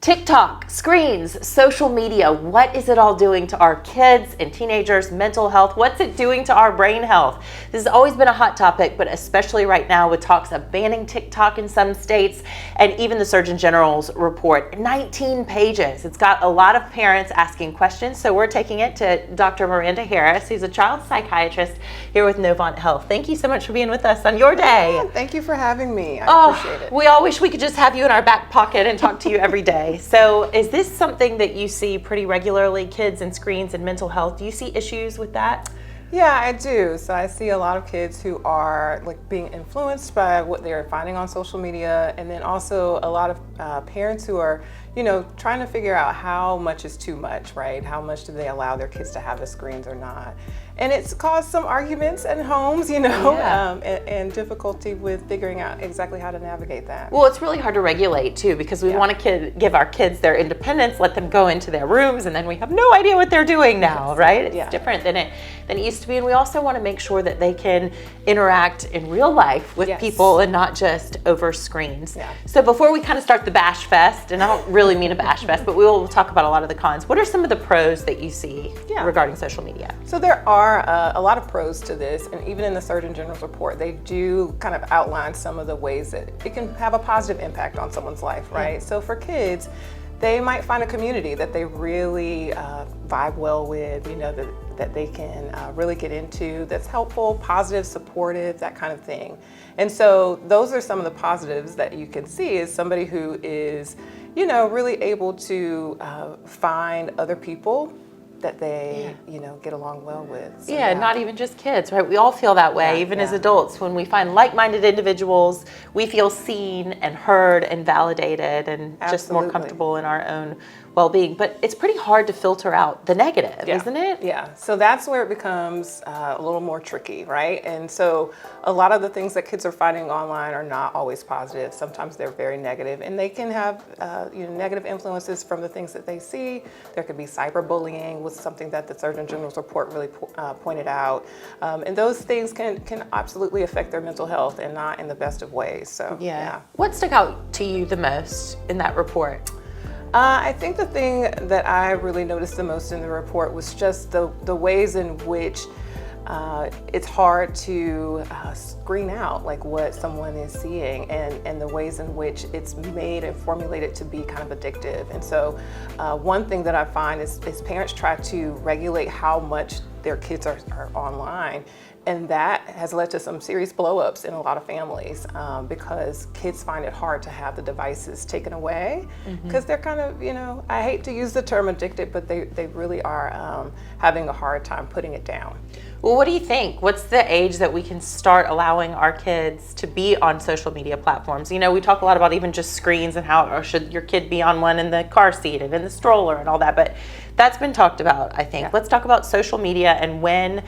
TikTok, screens, social media, what is it all doing to our kids and teenagers' mental health? What's it doing to our brain health? This has always been a hot topic, but especially right now with talks of banning TikTok in some states, and even the Surgeon General's report, 19 pages. It's got a lot of parents asking questions, so we're taking it to Dr. Miranda Harris, who's a child psychiatrist here with Novant Health. Thank you so much for being with us on your day. Yeah, thank you for having me. I appreciate it. We all wish we could just have you in our back pocket and talk to you every day. So is this something that you see pretty regularly, kids and screens and mental health? Do you see issues with that? Yeah, I do. So I see a lot of kids who are being influenced by what they're finding on social media, and then also a lot of parents who are, trying to figure out how much is too much, right? How much do they allow their kids to have the screens or not? And it's caused some arguments in homes, and difficulty with figuring out exactly how to navigate that. Well, it's really hard to regulate too, because we want to give our kids their independence, let them go into their rooms, and then we have no idea what they're doing now, right? It's different than it used to be. And we also want to make sure that they can interact in real life with people and not just over screens. Yeah. So before we kind of start the bash fest, and I don't really mean a bash fest, but we will talk about a lot of the cons. What are some of the pros that you see regarding social media? So there are a lot of pros to this, and even in the Surgeon General's report, they do kind of outline some of the ways that it can have a positive impact on someone's life, right? So for kids, they might find a community that they really vibe well with, that they can really get into, that's helpful, positive, supportive, that kind of thing. And so those are some of the positives that you can see is somebody who is, really able to find other people that they, get along well with. So not even just kids, right? We all feel that way, even as adults. When we find like-minded individuals, we feel seen and heard and validated and just more comfortable in our own well-being. But it's pretty hard to filter out the negative, isn't it? Yeah, so that's where it becomes a little more tricky, right? And so a lot of the things that kids are finding online are not always positive. Sometimes they're very negative, and they can have negative influences from the things that they see. There could be cyberbullying, was something that the Surgeon General's report really pointed out. And those things can absolutely affect their mental health, and not in the best of ways. So What stuck out to you the most in that report? I think the thing that I really noticed the most in the report was just the ways in which it's hard to screen out what someone is seeing, and the ways in which it's made and formulated to be kind of addictive. And so one thing that I find is parents try to regulate how much their kids are online. And that has led to some serious blow-ups in a lot of families because kids find it hard to have the devices taken away because they're kind of, I hate to use the term addicted, but they really are having a hard time putting it down. Well, what do you think? What's the age that we can start allowing our kids to be on social media platforms? We talk a lot about even just screens and how, or should your kid be on one in the car seat and in the stroller and all that, but that's been talked about, I think. Yeah. Let's talk about social media and when,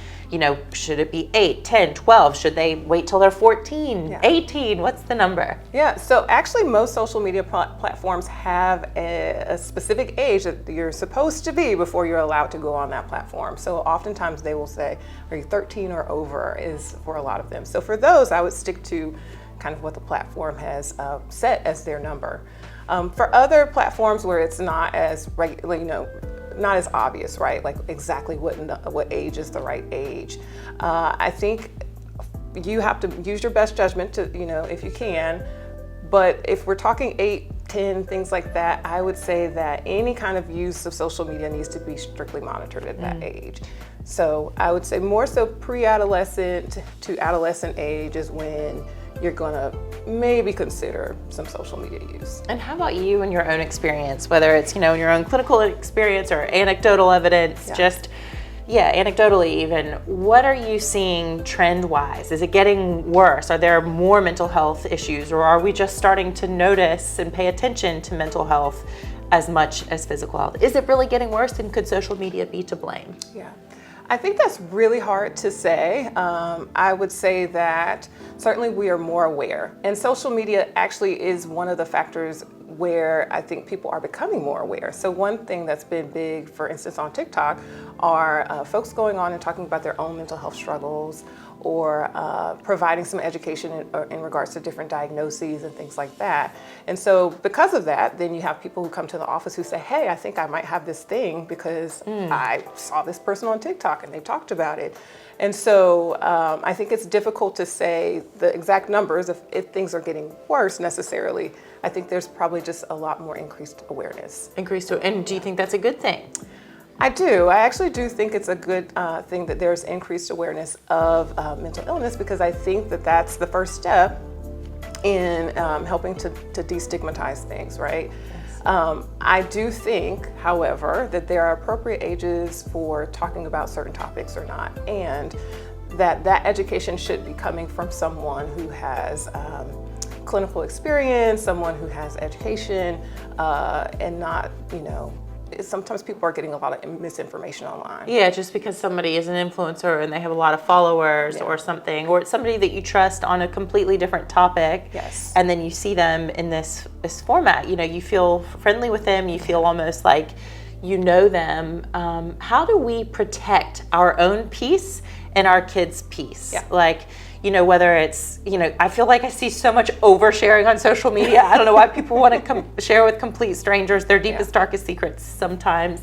should it be 8, 10, 12? Should they wait till they're 14, 18? What's the number? Yeah, so actually most social media platforms have a specific age that you're supposed to be before you're allowed to go on that platform. So oftentimes they will say, are you 13 or over is for a lot of them. So for those, I would stick to kind of what the platform has set as their number. For other platforms where it's not as not as obvious, right? Like exactly what age is the right age. I think you have to use your best judgment to, if you can. But if we're talking 8, 10, things like that, I would say that any kind of use of social media needs to be strictly monitored at that age. So I would say more so pre-adolescent to adolescent age is when you're gonna maybe consider some social media use. And how about you and your own experience, whether it's, in your own clinical experience or anecdotal evidence, anecdotally even, what are you seeing trend-wise? Is it getting worse? Are there more mental health issues, or are we just starting to notice and pay attention to mental health as much as physical health? Is it really getting worse, and could social media be to blame? Yeah. I think that's really hard to say. I would say that certainly we are more aware, and social media actually is one of the factors where I think people are becoming more aware. So one thing that's been big, for instance, on TikTok, are folks going on and talking about their own mental health struggles, or providing some education in regards to different diagnoses and things like that. And so because of that, then you have people who come to the office who say, hey, I think I might have this thing because I saw this person on TikTok and they talked about it. And so I think it's difficult to say the exact numbers if things are getting worse necessarily. I think there's probably just a lot more increased awareness. And do you think that's a good thing? I do. I actually do think it's a good thing that there's increased awareness of mental illness, because I think that that's the first step in helping to destigmatize things, right? I do think, however, that there are appropriate ages for talking about certain topics or not, and that education should be coming from someone who has clinical experience, someone who has education, and not, sometimes people are getting a lot of misinformation online. Yeah, just because somebody is an influencer and they have a lot of followers or something, or it's somebody that you trust on a completely different topic. Yes. And then you see them in this format, you feel friendly with them, you feel almost like you know them. How do we protect our own peace and our kids' peace? Yeah. Like, whether it's, I feel like I see so much oversharing on social media. I don't know why people want to share with complete strangers their deepest, darkest secrets sometimes.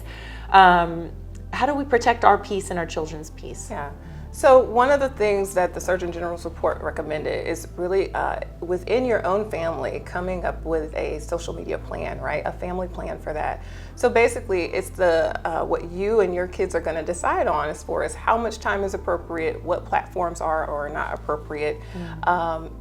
How do we protect our peace and our children's peace? Yeah. So one of the things that the Surgeon General's report recommended is really within your own family coming up with a social media plan, right? A family plan for that. So basically it's what you and your kids are going to decide on as far as how much time is appropriate, what platforms are or are not appropriate.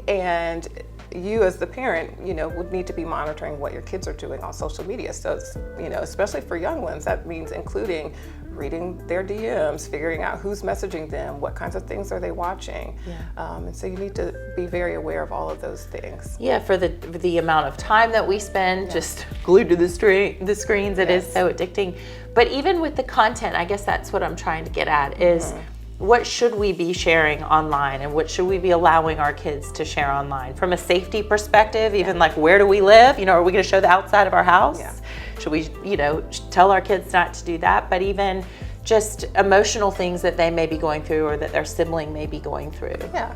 And you as the parent, would need to be monitoring what your kids are doing on social media. So it's, especially for young ones, that means including reading their DMs, figuring out who's messaging them, what kinds of things are they watching. And so you need to be very aware of all of those things. Yeah, for the amount of time that we spend just glued to the screens, it is so addicting. But even with the content, I guess that's what I'm trying to get at is what should we be sharing online and what should we be allowing our kids to share online? From a safety perspective, even like where do we live? Are we going to show the outside of our house? Should we, tell our kids not to do that? But even just emotional things that they may be going through or that their sibling may be going through. Yeah.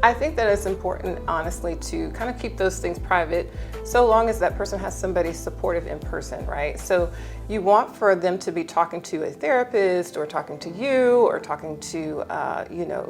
I think that it's important, honestly, to kind of keep those things private so long as that person has somebody supportive in person, right? So you want for them to be talking to a therapist or talking to you or talking to,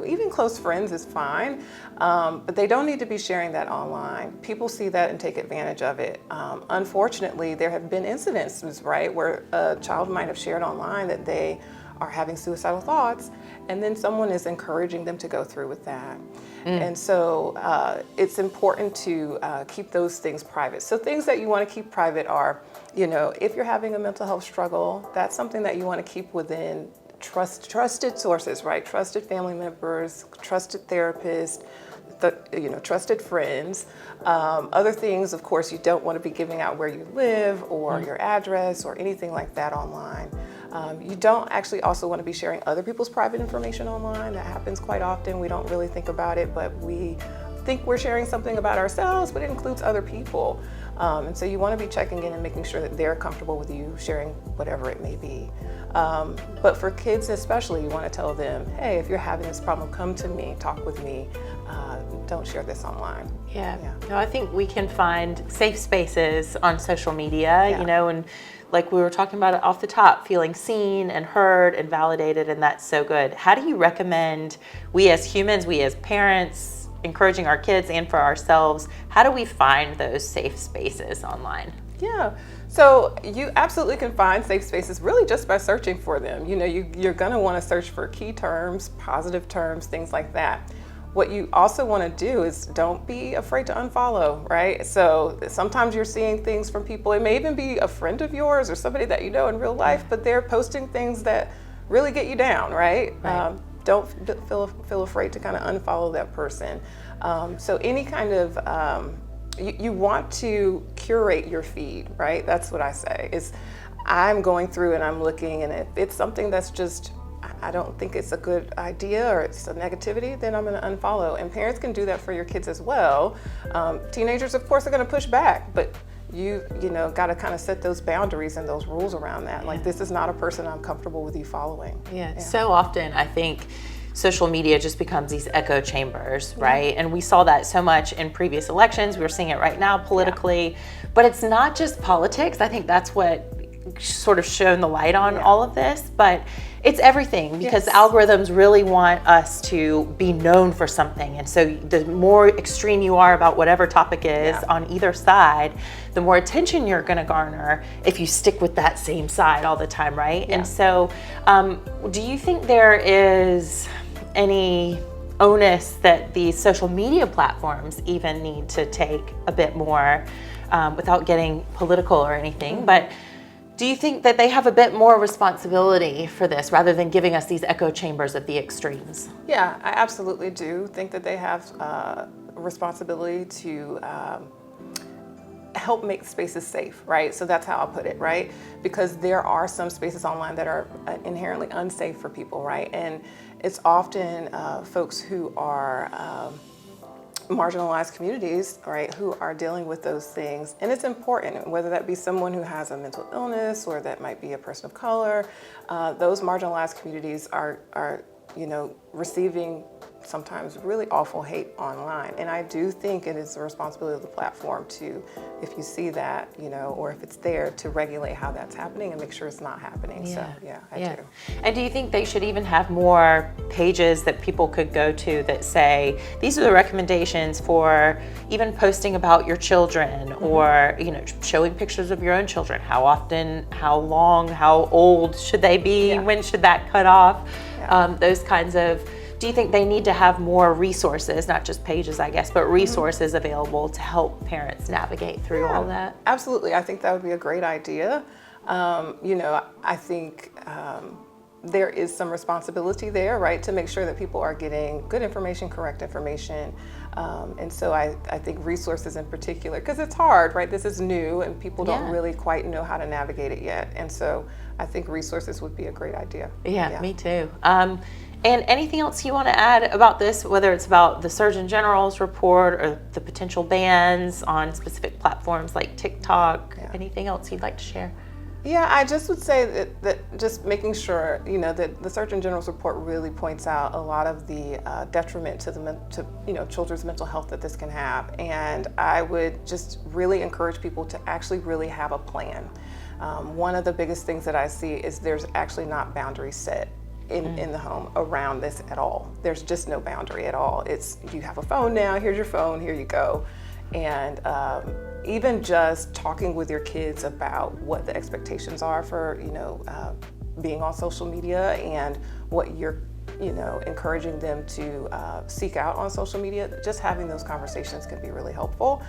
even close friends is fine, but they don't need to be sharing that online. People see that and take advantage of it. Unfortunately, there have been incidences, right, where a child might have shared online that they are having suicidal thoughts, and then someone is encouraging them to go through with that. And so it's important to keep those things private. So things that you want to keep private are, if you're having a mental health struggle, that's something that you want to keep within trusted sources, right? Trusted family members, trusted therapists, trusted friends. Other things, of course, you don't want to be giving out where you live or your address or anything like that online. You don't actually also want to be sharing other people's private information online. That happens quite often. We don't really think about it, but we think we're sharing something about ourselves, but it includes other people. And so you want to be checking in and making sure that they're comfortable with you sharing whatever it may be. But for kids especially, you want to tell them, hey, if you're having this problem, come to me, talk with me. Don't share this online. Yeah. No, I think we can find safe spaces on social media, and like we were talking about it off the top, feeling seen and heard and validated, and that's so good. How do you recommend we as humans, we as parents, encouraging our kids and for ourselves, how do we find those safe spaces online? Yeah, so you absolutely can find safe spaces really just by searching for them. You're gonna wanna search for key terms, positive terms, things like that. What you also want to do is don't be afraid to unfollow, right? So sometimes you're seeing things from people, it may even be a friend of yours or somebody that you know in real life, but they're posting things that really get you down, right? Don't feel afraid to kind of unfollow that person. So any kind of, you want to curate your feed, right? That's what I say, is I'm going through and I'm looking, and if it's something that's just, I don't think it's a good idea or it's a negativity, then I'm going to unfollow. And parents can do that for your kids as well. Teenagers, of course, are going to push back, but you got to kind of set those boundaries and those rules around that. Like, this is not a person I'm comfortable with you following. So often I think social media just becomes these echo chambers, right? And we saw that so much in previous elections. We're seeing it right now politically, but it's not just politics. I think that's what sort of shone the light on all of this, but it's everything, because algorithms really want us to be known for something. And so the more extreme you are about whatever topic is on either side, the more attention you're going to garner if you stick with that same side all the time, right? And so do you think there is any onus that these social media platforms even need to take a bit more, without getting political or anything, but do you think that they have a bit more responsibility for this rather than giving us these echo chambers of the extremes? Yeah, I absolutely do think that they have a responsibility to help make spaces safe, right? So that's how I'll put it, right? Because there are some spaces online that are inherently unsafe for people, right? And it's often folks who are marginalized communities, right, who are dealing with those things. And it's important, whether that be someone who has a mental illness or that might be a person of color, those marginalized communities are receiving sometimes really awful hate online. And I do think it is the responsibility of the platform to, if you see that, or if it's there, to regulate how that's happening and make sure it's not happening. So I do. And do you think they should even have more pages that people could go to that say, these are the recommendations for even posting about your children, or, showing pictures of your own children? How often, how long, how old should they be? When should that cut off? Those kinds of, do you think they need to have more resources, not just pages, I guess, but resources available to help parents navigate through all that? Absolutely. I think that would be a great idea. I think there is some responsibility there, right, to make sure that people are getting good information, correct information. And so I think resources in particular, because it's hard, right? This is new and people don't really quite know how to navigate it yet. And so I think resources would be a great idea. Yeah. Me too. And anything else you want to add about this, whether it's about the Surgeon General's report or the potential bans on specific platforms like TikTok? Anything else you'd like to share? Yeah, I just would say that just making sure, that the Surgeon General's report really points out a lot of the detriment to children's mental health that this can have. And I would just really encourage people to actually really have a plan. One of the biggest things that I see is there's actually not boundaries set in the home around this at all. There's just no boundary at all. It's, you have a phone now, here's your phone, here you go. And even just talking with your kids about what the expectations are for, being on social media and what you're, encouraging them to seek out on social media, just having those conversations can be really helpful.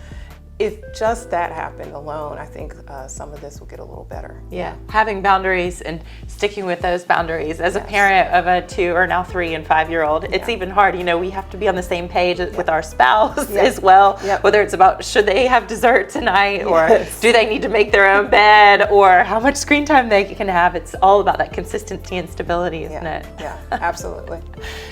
If just that happened alone, I think some of this will get a little better. Yeah, having boundaries and sticking with those boundaries. As a parent of a 2 or now 3 and 5-year-old, it's even hard. We have to be on the same page with our spouse as well. Whether it's about, should they have dessert tonight, or do they need to make their own bed, or how much screen time they can have. It's all about that consistency and stability, isn't it? Yeah, absolutely.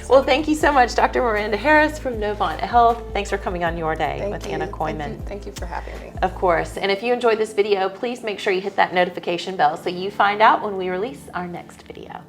Well, thank you so much, Dr. Miranda Harris from Novant Health. Thanks for coming on Your Day with Anna Koyman. Thank you for having me. Of course. And if you enjoyed this video, please make sure you hit that notification bell so you find out when we release our next video.